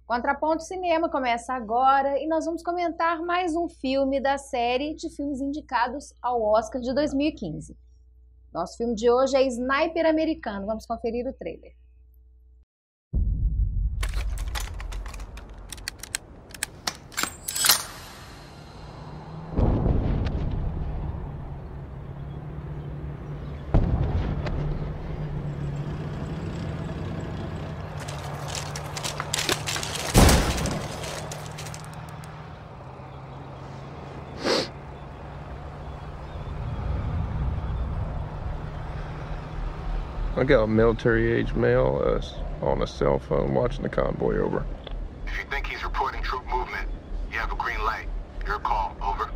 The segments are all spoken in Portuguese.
Contraponto Cinema começa agora e nós vamos comentar mais um filme da série de filmes indicados ao Oscar de 2015. Nosso filme de hoje é Sniper Americano. Vamos conferir o trailer. I got a military-age male on a cell phone watching the convoy over. If you think he's reporting troop movement, you have a green light. Your call, over.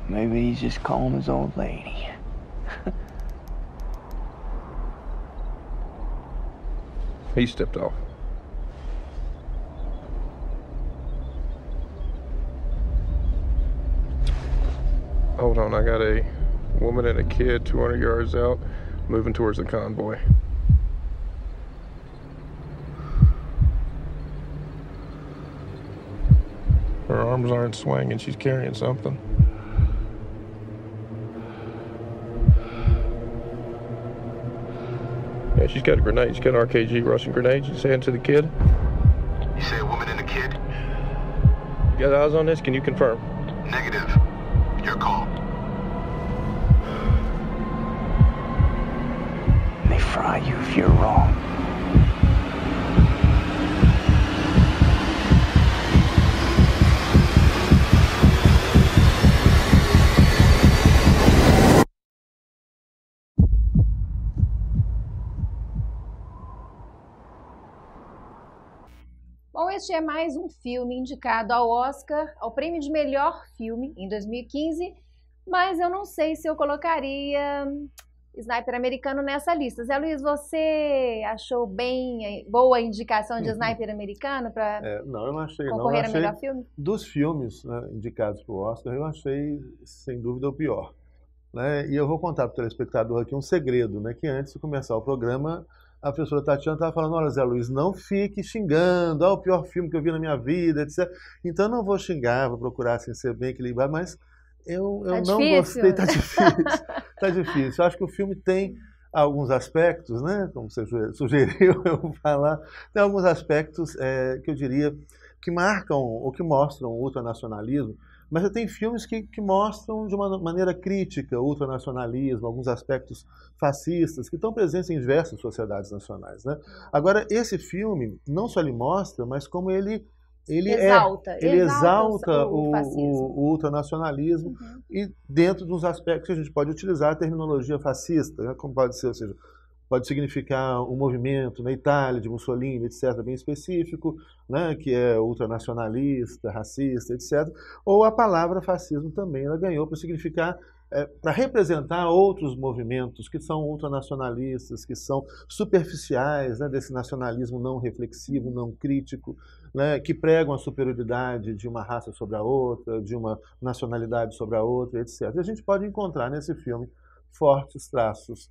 Maybe he's just calling his old lady. He stepped off. Hold on, I got a woman and a kid 200 yards out, moving towards the convoy. Her arms aren't swinging, she's carrying something. Yeah, she's got a grenade. She's got an RKG Russian grenade. She's saying to the kid. You say a woman and a kid? You got eyes on this? Can you confirm? Negative. Your call. They fry you if you're wrong. Bom, este é mais um filme indicado ao Oscar, ao prêmio de melhor filme em 2015, mas eu não sei se eu colocaria Sniper Americano nessa lista. Zé Luiz, você achou bem boa a indicação de Sniper Americano para Não, eu não achei. concorrer não. Eu a melhor achei, filme? dos filmes, né, indicados para o Oscar, eu achei, sem dúvida, o pior. Né? E eu vou contar para o telespectador aqui um segredo, né, que antes de começar o programa, a professora Tatiana estava falando: olha, Zé Luiz, não fique xingando, o pior filme que eu vi na minha vida, etc. Então eu não vou xingar, vou procurar assim, ser bem equilibrado, mas eu Tá não difícil. gostei, tá difícil. Tá difícil. Eu acho que o filme tem alguns aspectos, né, como você sugeriu eu vou falar, tem alguns aspectos que eu diria que marcam ou que mostram o ultranacionalismo, mas tem filmes que mostram de uma maneira crítica o ultranacionalismo, alguns aspectos fascistas que estão presentes em diversas sociedades nacionais, né? Agora, esse filme, não só ele mostra, mas como ele exalta o fascismo. o ultranacionalismo e dentro dos aspectos que a gente pode utilizar a terminologia fascista, né? Como pode ser, ou seja, pode significar um movimento na Itália, de Mussolini, etc., bem específico, né, que é ultranacionalista, racista, etc. Ou a palavra fascismo também, ela ganhou para significar, para representar outros movimentos que são ultranacionalistas, que são superficiais, né, desse nacionalismo não reflexivo, não crítico, né, que pregam a superioridade de uma raça sobre a outra, de uma nacionalidade sobre a outra, etc. E a gente pode encontrar nesse filme fortes traços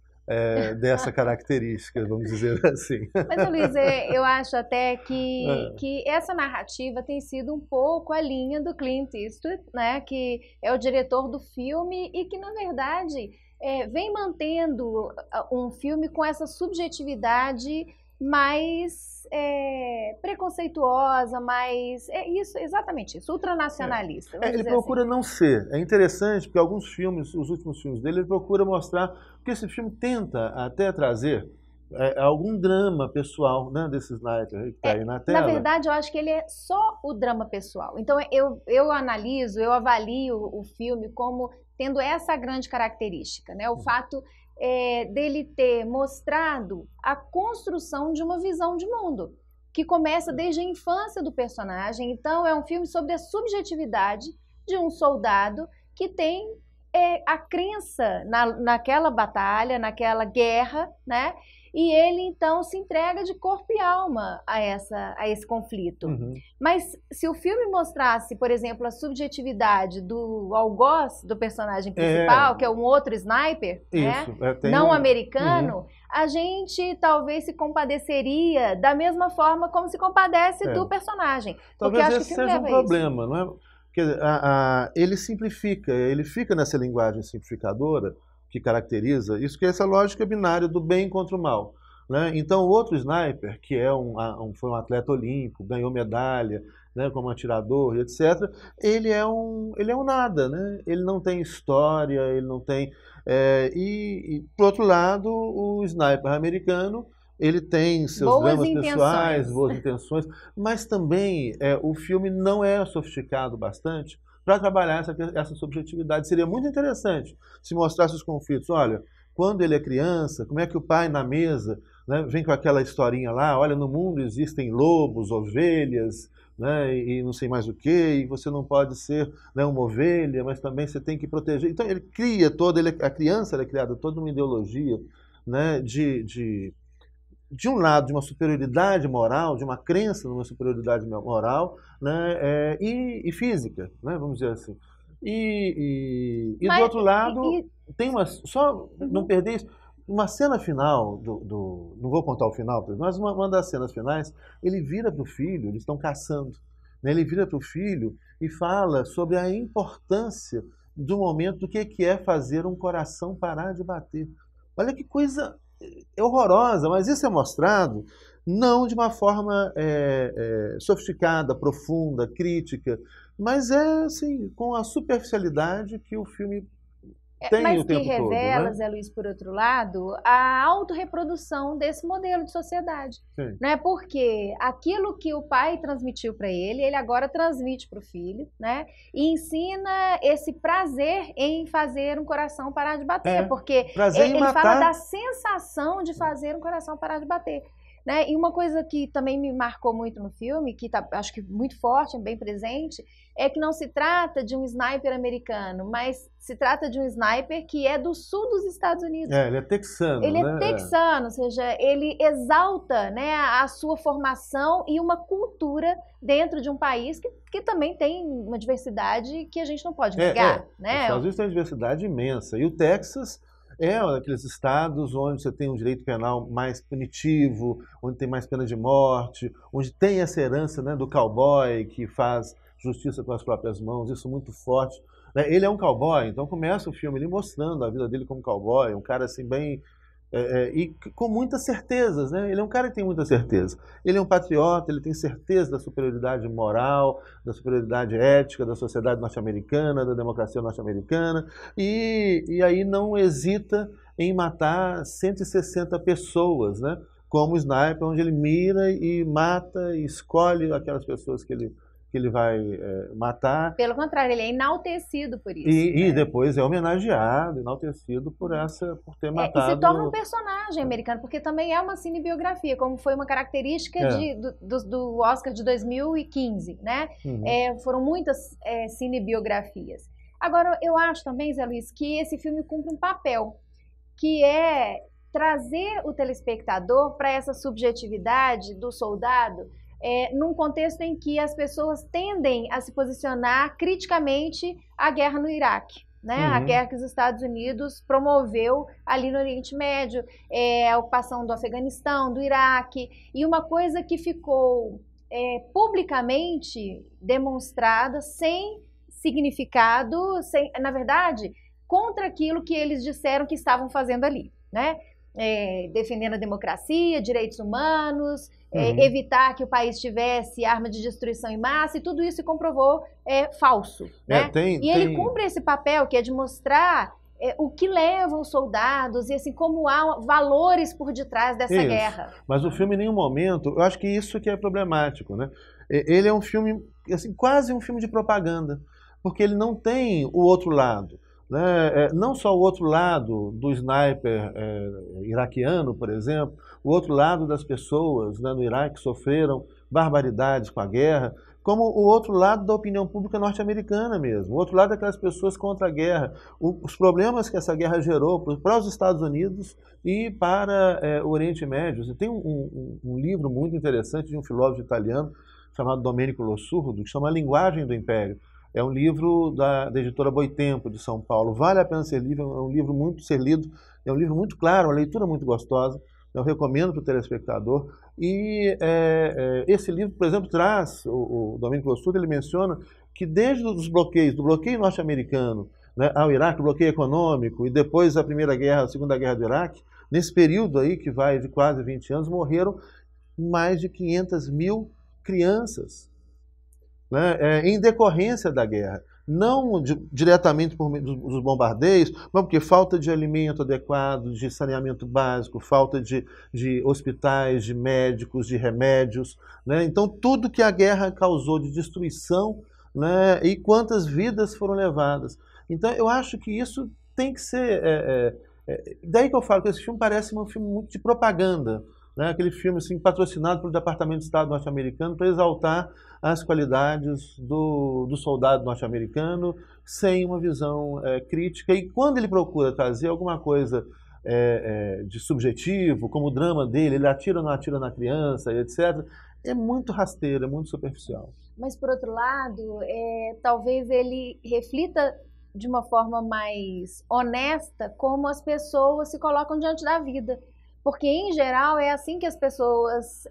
dessa característica, vamos dizer assim. Mas, Luiz, eu acho até que essa narrativa tem sido um pouco a linha do Clint Eastwood, né, que é o diretor do filme e que, na verdade, vem mantendo um filme com essa subjetividade mais preconceituosa, mais... isso, exatamente isso, ultranacionalista. Ele procura não ser. É interessante porque alguns filmes, os últimos filmes dele, ele procura mostrar, porque esse filme tenta até trazer algum drama pessoal, né, desse sniper que está aí na tela. Na verdade, eu acho que ele é só o drama pessoal. Então, eu analiso, eu avalio o filme como tendo essa grande característica, né? O fato dele ter mostrado a construção de uma visão de mundo, que começa desde a infância do personagem. Então, é um filme sobre a subjetividade de um soldado que tem a crença naquela batalha, naquela guerra, né? e ele então se entrega de corpo e alma a esse conflito. Mas se o filme mostrasse, por exemplo, a subjetividade do algoz do personagem principal, que é um outro sniper, né, não americano, a gente talvez se compadeceria da mesma forma como se compadece do personagem. Talvez porque acho esse que o filme seja um leva a isso. problema, não é? Quer dizer, ele simplifica, ele fica nessa linguagem simplificadora que caracteriza isso, que é essa lógica binária do bem contra o mal, né? Então, o outro sniper, que foi um atleta olímpico, ganhou medalha, né, como atirador e etc., ele é um nada, né? Ele não tem história, ele não tem... por outro lado, o sniper americano, ele tem seus dramas pessoais, boas intenções, mas também o filme não é sofisticado bastante para trabalhar essa subjetividade. Seria muito interessante se mostrasse os conflitos. Olha, quando ele é criança, como é que o pai na mesa, né, vem com aquela historinha lá, olha, no mundo existem lobos, ovelhas, né, e não sei mais o que, e você não pode ser, né, uma ovelha, mas também você tem que proteger. Então ele cria a criança é criada toda uma ideologia, né, de um lado, de uma superioridade moral, de uma crença numa superioridade moral, né, e física, né, vamos dizer assim. Mas, do outro lado, tem não perder isso, uma cena final, não vou contar o final, mas uma das cenas finais, ele vira para o filho, eles estão caçando, né, ele vira para o filho e fala sobre a importância do momento, do que é fazer um coração parar de bater. Olha que coisa horrorosa, mas isso é mostrado não de uma forma sofisticada, profunda, crítica, mas assim, com a superficialidade que o filme tem mas o tempo que revela, todo, né? Zé Luiz, por outro lado, a autorreprodução desse modelo de sociedade. Sim. Né? Porque aquilo que o pai transmitiu para ele agora transmite para o filho, né? E ensina esse prazer em fazer um coração parar de bater. Porque ele fala da sensação de fazer um coração parar de bater. Né? E uma coisa que também me marcou muito no filme, que acho que muito forte, bem presente, é que não se trata de um sniper americano, mas se trata de um sniper que é do sul dos Estados Unidos. Ele é texano. Ele é texano, ou seja, ele exalta, né, a sua formação e uma cultura dentro de um país que também tem uma diversidade que a gente não pode negar. Né? Os Estados Unidos tem uma diversidade imensa. E o Texas é um daqueles estados onde você tem um direito penal mais punitivo, onde tem mais pena de morte, onde tem essa herança, né, do cowboy que faz justiça com as próprias mãos, isso muito forte. Ele é um cowboy, então começa o filme ele mostrando a vida dele como cowboy, um cara assim bem... e com muitas certezas, né? Ele é um cara que tem muita certeza. Ele é um patriota, ele tem certeza da superioridade moral, da superioridade ética da sociedade norte-americana, da democracia norte-americana, e aí não hesita em matar 160 pessoas, né? Como sniper, onde ele mira e mata e escolhe aquelas pessoas que ele vai matar. Pelo contrário, ele é enaltecido por isso. E depois é homenageado, enaltecido por ter matado... E se torna um personagem americano, porque também é uma cinebiografia, como foi uma característica do Oscar de 2015, né? Foram muitas cinebiografias. Agora, eu acho também, Zé Luiz, que esse filme cumpre um papel, que é trazer o telespectador para essa subjetividade do soldado, num contexto em que as pessoas tendem a se posicionar criticamente à guerra no Iraque, né? A guerra que os Estados Unidos promoveu ali no Oriente Médio, a ocupação do Afeganistão, do Iraque, e uma coisa que ficou publicamente demonstrada sem significado, na verdade, contra aquilo que eles disseram que estavam fazendo ali, né? Defendendo a democracia, direitos humanos, evitar que o país tivesse arma de destruição em massa, e tudo isso se comprovou falso. Né? Ele cumpre esse papel, que é de mostrar o que leva os soldados e assim, como há valores por detrás dessa guerra. Mas o filme, em nenhum momento, eu acho que isso que é problemático, né? Ele é um filme, assim, quase um filme de propaganda, porque ele não tem o outro lado. Né? Não só o outro lado do sniper iraquiano, por exemplo, o outro lado das pessoas, né, no Iraque que sofreram barbaridades com a guerra, como o outro lado da opinião pública norte-americana mesmo, o outro lado daquelas pessoas contra a guerra, os problemas que essa guerra gerou para os Estados Unidos e para o Oriente Médio. Tem um livro muito interessante de um filósofo italiano chamado Domenico Lossurdo, que chama A Linguagem do Império. É um livro da editora Boitempo, de São Paulo. Vale a pena ser lido, é um livro muito ser lido, é um livro muito claro, uma leitura muito gostosa. Eu recomendo para o telespectador. E esse livro, por exemplo, traz, o Domenico Lossurdo, ele menciona que desde os bloqueios, do bloqueio norte-americano, né, ao Iraque, o bloqueio econômico, e depois a Primeira Guerra, a Segunda Guerra do Iraque, nesse período aí, que vai de quase 20 anos, morreram mais de 500 mil crianças, né, em decorrência da guerra. Não diretamente dos bombardeios, mas porque falta de alimento adequado, de saneamento básico, falta de hospitais, de médicos, de remédios, né? Então, tudo que a guerra causou de destruição, né? E quantas vidas foram levadas. Então, eu acho que isso tem que ser... daí que eu falo que esse filme parece um filme muito de propaganda, né? Aquele filme assim, patrocinado pelo Departamento de Estado norte-americano para exaltar as qualidades do soldado norte-americano sem uma visão crítica. E quando ele procura trazer alguma coisa de subjetivo, como o drama dele, ele atira ou não atira na criança, etc., é muito rasteiro, é muito superficial. Mas, por outro lado, talvez ele reflita de uma forma mais honesta como as pessoas se colocam diante da vida. Porque, em geral, é assim que as pessoas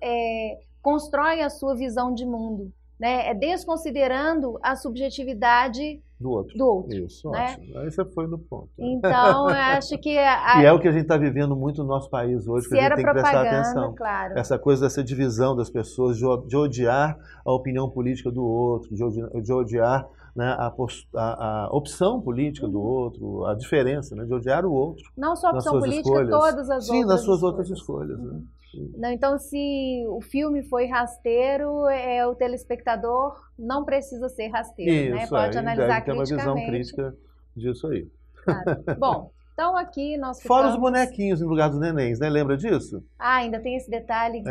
constroem a sua visão de mundo, né? É desconsiderando a subjetividade do outro. Isso, né? ótimo. Aí você foi no ponto. Então, eu acho que... E é o que a gente está vivendo muito no nosso país hoje, que a gente tem que prestar atenção. Claro. Essa coisa dessa divisão das pessoas, de odiar a opinião política do outro, de odiar, né, a opção política do outro, a diferença, né, de odiar o outro. Não só a opção política, escolhas. Todas as Sim, outras nas suas escolhas. outras escolhas. Né? Não, então, se o filme foi rasteiro, o telespectador não precisa ser rasteiro, né? Pode analisar deve ter uma visão criticamente. crítica disso aí. Claro. Bom, então aqui nós Fora ficamos... os bonequinhos no lugar dos nenéns, né? Lembra disso? ainda tem esse detalhe que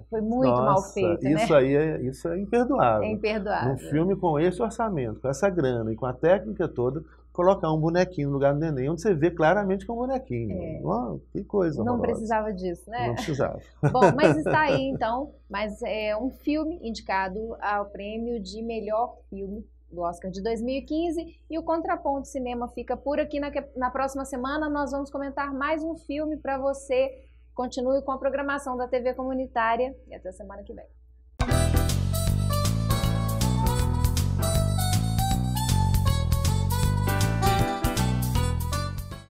foi muito mal feito, isso né? aí isso é imperdoável. É imperdoável. Num filme com esse orçamento, com essa grana e com a técnica toda, colocar um bonequinho no lugar do neném, onde você vê claramente que é um bonequinho. Oh, que coisa Não horrorosa. precisava disso, né? Não precisava. Bom, mas está aí então, mas é um filme indicado ao prêmio de melhor filme do Oscar de 2015, e o Contraponto Cinema fica por aqui. Na próxima semana nós vamos comentar mais um filme para você. Continue com a programação da TV Comunitária e até semana que vem.